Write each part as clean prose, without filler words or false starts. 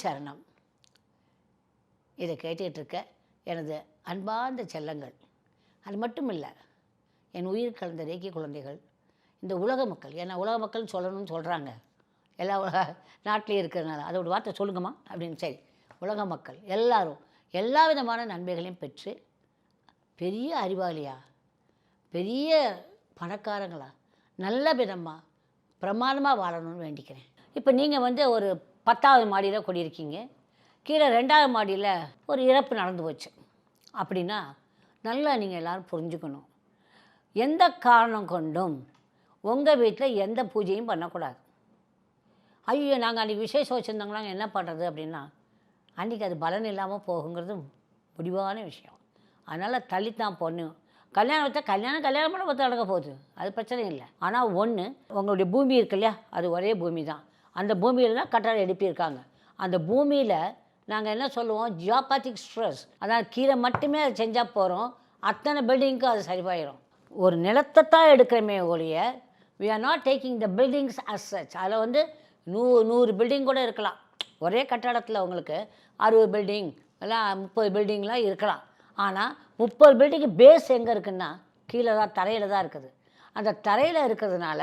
சரணம். இதை கேட்டுக்கிட்டு இருக்க எனது அன்பார்ந்த செல்லங்கள், அது மட்டும் இல்லை, என் உயிர் கலந்த ரேக்கி குழந்தைகள், இந்த உலக மக்கள், ஏன்னா உலக மக்கள்னு சொல்லணும்னு சொல்கிறாங்க, எல்லா நாட்டிலையும் இருக்கிறதுனால அதை ஒரு வார்த்தை சொல்லுங்கம்மா அப்படின்னு. சரி, உலக மக்கள் எல்லாரும் எல்லா விதமான நன்மைகளையும் பெற்று பெரிய அறிவாளியா, பெரிய பணக்காரங்களா, நல்ல விதமாக பிரமாதமாக வாழணும்னு வேண்டிக்கிறேன். இப்போ நீங்கள் வந்து ஒரு 10வது மாடியில் குடியிருக்கீங்க, கீழே 2வது மாடியில் ஒரு இறப்பு நடந்து போச்சு அப்படின்னா நல்லா நீங்கள் எல்லோரும் புரிஞ்சுக்கணும். எந்த காரணம் கொண்டும் உங்கள் வீட்டில் எந்த பூஜையும் பண்ணக்கூடாது. ஐயோ நாங்கள் அன்றைக்கி விசேஷம் வச்சுருந்தாங்களா என்ன பண்ணுறது அப்படின்னா, அன்றைக்கி அது பலன் இல்லாமல் போகுங்கிறது முடிவான விஷயம். அதனால் தள்ளித்தான் பொண்ணும் கல்யாணம் வச்சா கல்யாணம் பண்ண ஒருத்தர் நடக்க போகுது, அது பிரச்சனை இல்லை. ஆனால் ஒன்று, உங்களுடைய பூமி இருக்கு இல்லையா, அது ஒரே பூமி தான். அந்த பூமியில் தான் கட்டடம் எழுப்பியிருக்காங்க. அந்த பூமியில் நாங்கள் என்ன சொல்லுவோம், ஜியோபேத்திக் ஸ்ட்ரெஸ், அதாவது கீழே மட்டுமே அதை செஞ்சால் போகிறோம், அத்தனை பில்டிங்க்கும் அது சரிவாயிடும். ஒரு நிலத்தை தான் எடுக்கிறமே ஒழிய we are not taking the buildings as such. அதில் வந்து 100 பில்டிங் கூட இருக்கலாம். ஒரே கட்டடத்தில் உங்களுக்கு 60 பில்டிங் எல்லாம் 30 பில்டிங்லாம் இருக்கலாம். ஆனால் 30 பில்டிங்கு பேஸ் எங்கே இருக்குன்னா கீழே தான், தரையில் தான் இருக்குது. அந்த தரையில் இருக்கிறதுனால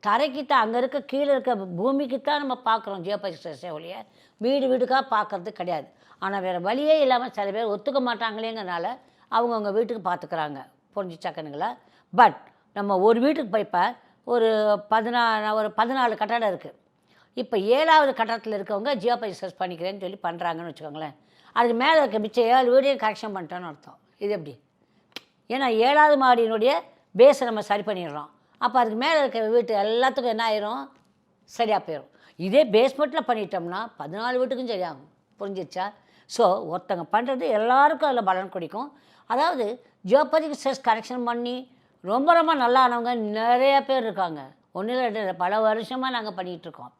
தரைக்கு தான், அங்கே இருக்க கீழே இருக்க பூமிக்கு தான் நம்ம பார்க்குறோம் ஜியோபேத்திக் ஸ்ட்ரெஸ்ஸே ஒழிய வீடுக்காக பார்க்குறது கிடையாது. ஆனால் வேறு வழியே இல்லாமல் சில பேர் ஒத்துக்க மாட்டாங்களேங்கிறனால அவங்கவுங்க வீட்டுக்கு பார்த்துக்கிறாங்க. புரிஞ்சுச்சாக்கணுங்களா? பட் நம்ம ஒரு வீட்டுக்கு போய்ப்போ ஒரு 14 கட்டடம் இருக்குது. இப்போ 7வது கட்டடத்தில் இருக்கவங்க ஜியோபேத்திக் ஸ்ட்ரெஸ் பண்ணிக்கிறேன்னு சொல்லி பண்ணுறாங்கன்னு வச்சுக்கோங்களேன். அதுக்கு மேலே இருக்க மிச்சம் 7 வீடையும் கரெக்ஷன் பண்ணிட்டோன்னு அர்த்தம். இது எப்படி? ஏன்னா 7வது மாடியினுடைய பேஸை நம்ம சரி பண்ணிடுறோம். அப்போ அதுக்கு மேலே இருக்கிற வீட்டு எல்லாத்துக்கும் என்ன ஆயிரும், சரியாக போயிடும். இதே பேஸ்மெண்ட்டில் பண்ணிட்டோம்னா 14 வீட்டுக்கும் சரியாகும். புரிஞ்சிருச்சா? ஸோ ஒருத்தங்க பண்ணுறது எல்லாருக்கும் அதில் பலன் கிடைக்கும். அதாவது ஜியோபேத்திக் ஸ்ட்ரெஸ் கரெக்ஷன் பண்ணி ரொம்ப ரொம்ப நல்லானவங்க நிறைய பேர் இருக்காங்க. ஒன்றில் 2 பல வருஷமாக நாங்கள் பண்ணிகிட்ருக்கோம்.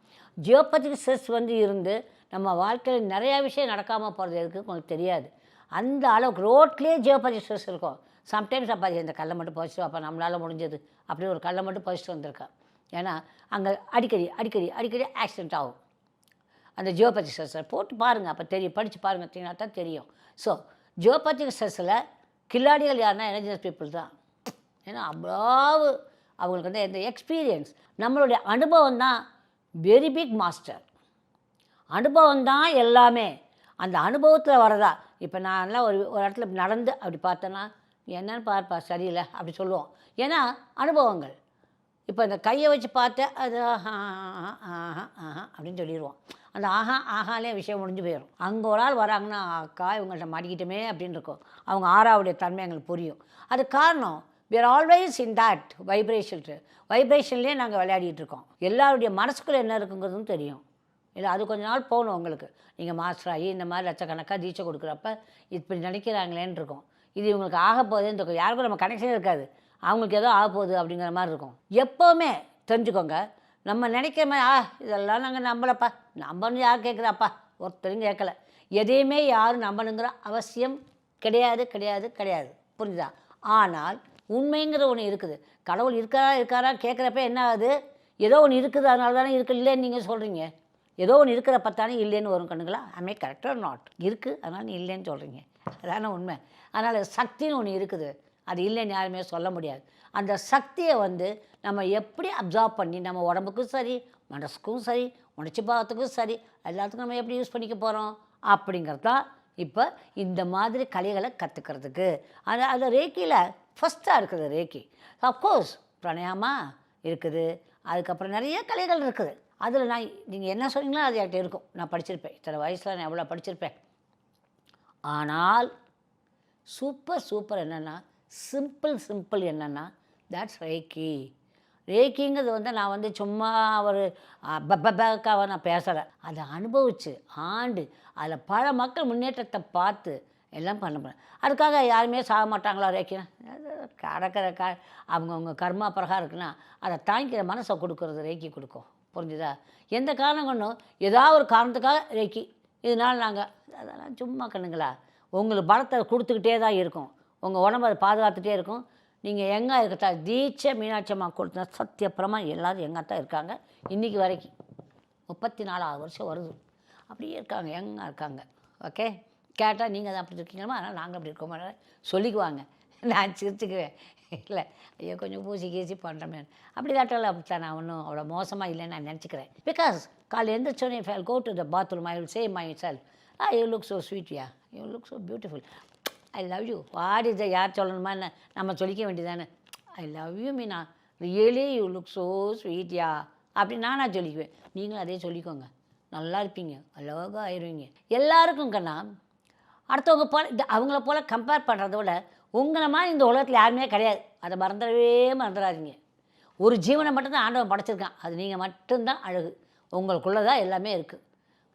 ஜியோபேத்திக் ஸ்ட்ரெஸ் வந்து இருந்து நம்ம வாழ்க்கையில் நிறையா விஷயம் நடக்காமல் போகிறது எதுக்கு உங்களுக்கு தெரியாது. அந்த அளவுக்கு ரோட்லேயே ஜியோபேத்திக் ஸ்ட்ரெஸ் இருக்கும். சம்டைம்ஸ் அப்போ இந்த கல்லை மட்டும் பதிச்சிட்டு அப்போ நம்மளால் முடிஞ்சது அப்படி ஒரு கல்லை மட்டும் பதிச்சிட்டு வந்திருக்கேன். ஏன்னா அங்கே அடிக்கடி ஆக்சிடெண்ட் ஆகும். அந்த ஜியோபேத்திக் ஸ்ட்ரெஸ்ஸில் போட்டு பாருங்கள், அப்போ தெரியும், படித்து பாருங்க தான் தெரியும். ஸோ ஜியோபேத்திக் ஸ்ட்ரெஸ்ஸில் கில்லாடிகள் யாருன்னா எனர்ஜியஸ் பீப்புள் தான். ஏன்னா அவ்வளவு அவங்களுக்கு வந்து இந்த எக்ஸ்பீரியன்ஸ், நம்மளுடைய அனுபவம் தான் வெரி பிக் மாஸ்டர். அனுபவம் தான் எல்லாமே. அந்த அனுபவத்தில் வரதா. இப்போ நான்லாம் ஒரு இடத்துல நடந்து அப்படி பார்த்தேன்னா என்னன்னு பார்ப்பா சரியில்லை அப்படி சொல்லுவோம். ஏன்னா அனுபவங்கள். இப்போ இந்த கையை வச்சு பார்த்தேன் அது ஆஹா அப்படின்னு சொல்லிடுவோம். அந்த ஆகாலே விஷயம் முடிஞ்சு போயிடும். அங்கே ஒரு ஆள் வராங்கன்னா அக்கா இவங்கள்ட்ட மாட்டிக்கிட்டோமே அப்படின்னு இருக்கும். அவங்க 6வது தன்மை எங்களுக்கு புரியும். அது காரணம் we are always in that வைப்ரேஷன்லேயே நாங்கள் விளையாடிட்டு இருக்கோம். எல்லாருடைய மனசுக்குள்ளே என்ன இருக்குங்கிறதும் தெரியும். இல்லை அது கொஞ்ச நாள் போகணும் உங்களுக்கு. நீங்கள் மாஸ்டர் ஆகி இந்த மாதிரி லட்சக்கணக்காக தீட்சை கொடுக்குறப்ப இப்படி நினைக்கிறாங்களேன்னு இருக்கும். இது இவங்களுக்கு ஆக போகுதுன்னு இருக்கும். யாருக்கும் நம்ம கனெக்ஷன் இருக்காது, அவங்களுக்கு ஏதோ ஆக போகுது அப்படிங்கிற மாதிரி இருக்கும். எப்போவுமே தெரிஞ்சுக்கோங்க, நம்ம நினைக்கிற மாதிரி இதெல்லாம் நாங்கள் நம்பலப்பா, நம்பணும் யார் கேட்குறாப்பா, ஒருத்தரும் கேட்கல. எதையுமே யாரும் நம்பணுங்கிற அவசியம் கிடையாது. புரிஞ்சுதா? ஆனால் உண்மைங்கிற ஒன்று இருக்குது. கடவுள் இருக்காரா கேட்குறப்ப என்ன ஆகுது, ஏதோ ஒன்று இருக்குது அதனால தானே இருக்குது இல்லைன்னு நீங்கள் சொல்கிறீங்க. ஏதோ ஒன்று இருக்கிறப்ப தானே இல்லைன்னு வரும். கண்ணுங்களா? I correct or not? இருக்குது, அதனால் நீ இல்லைன்னு சொல்கிறீங்க, அதான உண்மை. அதனால் சக்தின்னு ஒன்று இருக்குது, அது இல்லைன்னு யாருமே சொல்ல முடியாது. அந்த சக்தியை வந்து நம்ம எப்படி அப்சார்ப் பண்ணி நம்ம உடம்புக்கும் சரி, மனசுக்கும் சரி, உணர்ச்சி பாவத்துக்கும் சரி, எல்லாத்துக்கும் நம்ம எப்படி யூஸ் பண்ணிக்க போகிறோம் அப்படிங்கிறது தான் இப்போ இந்த மாதிரி கலைகளை கற்றுக்கிறதுக்கு. அது ரேக்கியில் ஃபஸ்ட்டாக இருக்குது ரேக்கி. அஃப்கோர்ஸ் பிராணாயாமா இருக்குது, அதுக்கப்புறம் நிறைய கலைகள் இருக்குது. அதில் நீங்கள் என்ன சொன்னீங்களோ அது என்கிட்ட இருக்கும். நான் படிச்சிருப்பேன், இத்தனை வயசில் நான் எவ்வளோ படிச்சிருப்பேன். ஆனால் சூப்பர் என்னென்னா சிம்பிள் என்னென்னா தட்ஸ் ரேக்கி. ரேக்கிங்கிறது வந்து நான் வந்து சும்மா ஒரு பக்காக நான் பேசலை. அதை அனுபவித்து அதில் பல மக்கள் முன்னேற்றத்தை பார்த்து எல்லாம் பண்ண போகிறேன். அதுக்காக யாருமே சாக மாட்டாங்களா ரேக்கினா? கடக்கிற அவங்கவுங்க கர்மா பிரகாரம் இருக்குன்னா அதை தாங்கிக்கிற மனசை கொடுக்குறது ரேக்கி கொடுக்கும். புரிஞ்சுதா? எந்த காரணம் கொண்டும் ஏதாவது ஒரு காரணத்துக்காக ரேக்கி, இதனால் நாங்கள் அதெல்லாம் சும்மா கண்ணுங்களா, உங்களுக்கு பலத்தை கொடுத்துக்கிட்டே தான் இருக்கும். உங்கள் உடம்பை அதை பாதுகாத்துட்டே இருக்கும். நீங்கள் எங்கே இருக்கட்டா தீட்சை மீனாட்சி அம்மா கொடுத்தா சத்தியப்பிரமா எல்லோரும் எங்கே தான் இருக்காங்க இன்றைக்கி வரைக்கும். 34 வருஷம் வருது. அப்படியே இருக்காங்க, யங்காக இருக்காங்க. ஓகே, கேட்டால் நீங்கள் தான் அப்படி இருக்கீங்களா, அதனால் நாங்கள் அப்படி இருக்கோமா சொல்லிக்குவாங்க. நான் சிரிச்சுக்குவேன். இல்லை ஐயோ கொஞ்சம் பூசி கீசி பண்ணுறமே, அப்படி காட்டாலும் அப்படித்தான். நான் ஒன்றும் அவ்வளோ மோசமாக இல்லைன்னு நான் நினச்சிக்கிறேன். பிகாஸ் காலையில் எழுந்திரிச்சோன்னே if I go to the bathroom I will say myself, you look so sweet யா, you look so beautiful, I love you. What is யார் சொல்லணுமா என்ன, நம்ம சொல்லிக்க வேண்டியதானே. I love you Meena, really you look so sweet யா அப்படி நானாக சொல்லிக்குவேன். நீங்களும் அதே சொல்லிக்கோங்க, நல்லா இருப்பீங்க, அழகாக ஆயிடுவீங்க. எல்லாருக்கும் கண்ணா அடுத்தவங்க போல் அவங்கள போல் கம்பேர் பண்ணுறத விட உங்களை மாதிரி இந்த உலகத்தில் யாருமே கிடையாது. அதை மறந்துடாதீங்க. ஒரு ஜீவனை மட்டும்தான் ஆண்டவன் படைச்சிருக்கான், அது நீங்கள் மட்டும்தான் அழகு. உங்களுக்குள்ளே தான் எல்லாமே இருக்குது.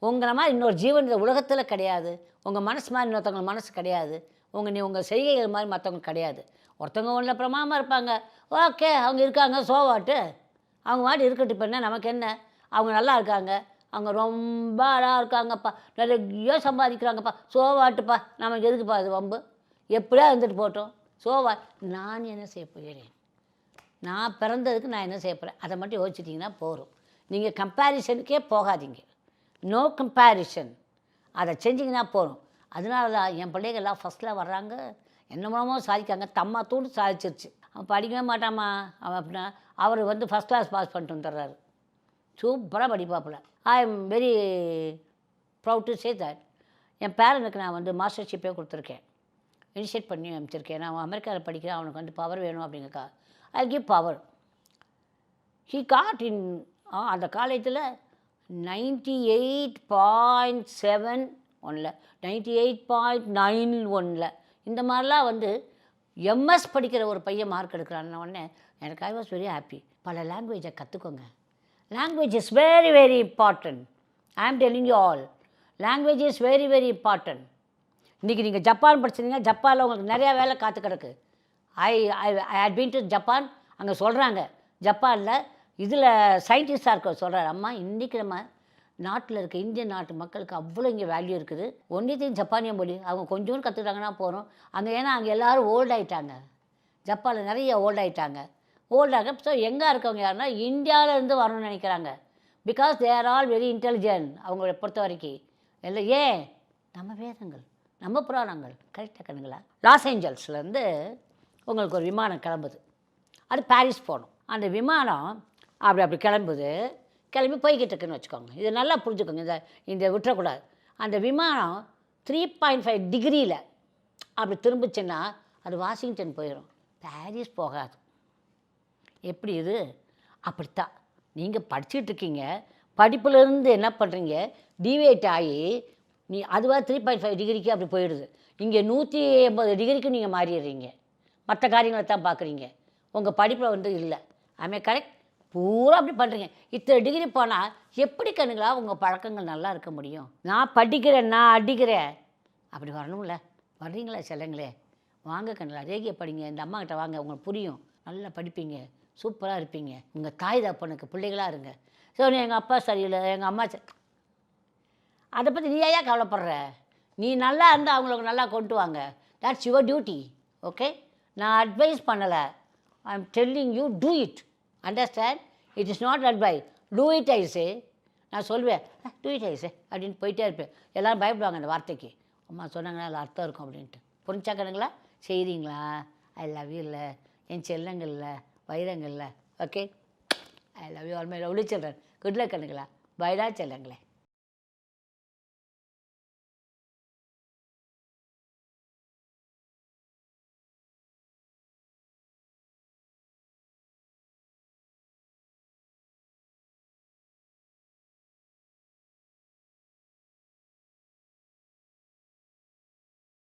உங்களை மாதிரி இன்னொரு ஜீவன் இந்த உலகத்தில் கிடையாது. உங்கள் மனசு மாதிரி இன்னொருத்தவங்க மனசு கிடையாது. உங்கள் செய்கைகள் மாதிரி மற்றவங்க கிடையாது. ஒருத்தவங்க ஒன்றில் பிரமாமல் இருப்பாங்க, ஓகே அவங்க இருக்காங்க, சோவாட்டு அவங்க வாட்டி இருக்கட்டும். இப்போ என்ன நமக்கு என்ன, அவங்க நல்லா இருக்காங்க, அவங்க ரொம்ப அழகாக இருக்காங்கப்பா, நிறைய சம்பாதிக்கிறாங்கப்பா, சோவாட்டுப்பா, நமக்கு எதுக்குப்பா அது வம்பு, எப்படியா இருந்துட்டு போட்டோம். சோவா நான் என்ன செய்ய போகிறேன், நான் பிறந்ததுக்கு நான் என்ன செய்ய போகிறேன், அதை மட்டும் யோசிச்சிட்டிங்கன்னா போகிறோம். நீங்கள் கம்பேரிசனுக்கே போகாதீங்க. நோ கம்பேரிசன், அதை செஞ்சிங்கன்னா போகிறோம். அதனால தான் என் பிள்ளைகள்லாம் ஃபஸ்ட்டில் வர்றாங்க, என்ன மூலமோ சாதிக்காங்க. தம்மா தூண்டு சாதிச்சிருச்சு. அவன் படிக்கவே மாட்டாமா அவன், அப்படின்னா அவர் வந்து ஃபஸ்ட் கிளாஸ் பாஸ் பண்ணிட்டு வந்துடுறாரு, சூப்பராக படிப்பாப்பில். I am very proud to say that. என் பேரனுக்கு நான் வந்து மாஸ்டர்ஷிப்பே கொடுத்துருக்கேன், இனிஷியேட் பண்ணி அமைச்சிருக்கேன். நான் அவன் அமெரிக்காவில் படிக்கிறேன், அவனுக்கு வந்து பவர் வேணும் அப்படிங்கக்கா, I give power. He got in அந்த காலேஜில் 98.7 ஒன்றில், 98.91 இந்த மாதிரிலாம் வந்து எம்எஸ் படிக்கிற ஒரு பையன் மார்க் எடுக்கிறான்னு உடனே எனக்கு ஐ வாஸ் வெரி ஹாப்பி. பல லாங்குவேஜை கற்றுக்கோங்க. Language is very very important. ஐ ஆம் telling you all, language is very very important. இன்றைக்கி நீங்கள் ஜப்பான் படிச்சிருந்தீங்க, ஜப்பானில் உங்களுக்கு நிறையா வேலை காத்து கிடக்கு. ஐ ஐ ஐ ஹேட் பீன் டு ஜப்பான். அங்கே சொல்கிறாங்க ஜப்பானில் இதில் சயின்டிஸ்டாக இருக்க சொல்கிறார், அம்மா இன்றைக்கி நம்ம நாட்டில் இருக்க இந்தியன் நாட்டு மக்களுக்கு அவ்வளோ இங்கே வேல்யூ இருக்குது. ஒன்றியத்தையும் ஜப்பானிய மொழி அவங்க கொஞ்சோண்டு கற்றுக்கிட்டாங்கன்னா போகிறோம் அங்கே. ஏன்னா அங்கே எல்லோரும் ஓல்ட் ஆகிட்டாங்க, ஜப்பானில் நிறைய ஓல்ட் ஆகிட்டாங்க. ஓல்டாக ஸோ எங்கே இருக்கவங்க யாருன்னா இந்தியாவிலேருந்து வரணும்னு நினைக்கிறாங்க. Because they are all very intelligent அவங்கள பொறுத்த வரைக்கும். இல்லை ஏன் நம்ம வேதங்கள், நம்ம புராணங்கள் கரெக்டாக கண்ணுங்களா. லாஸ் ஏஞ்சல்ஸ்லேருந்து உங்களுக்கு ஒரு விமானம் கிளம்புது, அது பாரிஸ் போகணும். அந்த விமானம் அப்படி கிளம்பி போய்கிட்டு இருக்குன்னு வச்சுக்கோங்க. இதை நல்லா புரிஞ்சுக்கோங்க, இந்த விட்டுறக்கூடாது. அந்த விமானம் 3.5 டிகிரியில் அப்படி திரும்பிச்சுன்னா அது வாஷிங்டன் போயிடும், பாரிஸ் போகாது. எப்படி இது? அப்படித்தான் நீங்கள் படிச்சுட்டு இருக்கீங்க, படிப்புலேருந்து என்ன பண்ணுறீங்க, டிவேட் ஆகி அதுவாக 3.5 டிகிரிக்கு அப்படி போயிடுது. இங்கே 180 டிகிரிக்கு நீங்கள் மாறிடுறீங்க, மற்ற காரியங்களை தான் பார்க்குறீங்க. உங்கள் படிப்பில் வந்து இல்லை. ஆமே கரெக்ட், பூரா அப்படி பண்ணுறீங்க. இத்தனை டிகிரி போனால் எப்படி கண்ணுங்களா உங்கள் பழக்கங்கள் நல்லா இருக்க முடியும்? நான் படிக்கிறேன், நான் அடிக்கிறேன், அப்படி வரணும்ல. வர்றீங்களா செல்லங்களே? வாங்க கண்ணுங்களா, ரேகியை படிங்க, இந்த அம்மாக்கிட்ட வாங்க, உங்களுக்கு புரியும். நல்லா படிப்பீங்க, சூப்பராக இருப்பீங்க. உங்கள் தாய் தப்பனுக்கு பிள்ளைகளாக இருங்க. ஸோ எங்கள் அப்பா சரியில்லை, எங்கள் அம்மா அதை பற்றி நீ ஏன் கவலைப்படுற? நீ நல்லா இருந்தால் அவங்களுக்கு நல்லா கொண்டு வாங்க. That's your duty. ஓகே, நான் அட்வைஸ் பண்ணலை, I am telling you to do. Understand? It is not advice, do it I say. நான் சொல்வேன் டூ இட் ஐஸே அப்படின்னு போயிட்டே இருப்பேன். எல்லோரும் பயப்படுவாங்க அந்த வார்த்தைக்கு. அம்மா சொன்னாங்கன்னா அதில் அர்த்தம் இருக்கும் அப்படின்ட்டு. புரிஞ்சா கணுங்களா? செய்கிறீங்களா? ஐ லவ் யூ இல்லை என் செல்லங்கள்ல வைரங்கள்ல. Okay, I love you all my lovely children. Good luck கணுங்களா. பைடா செல்லங்களே.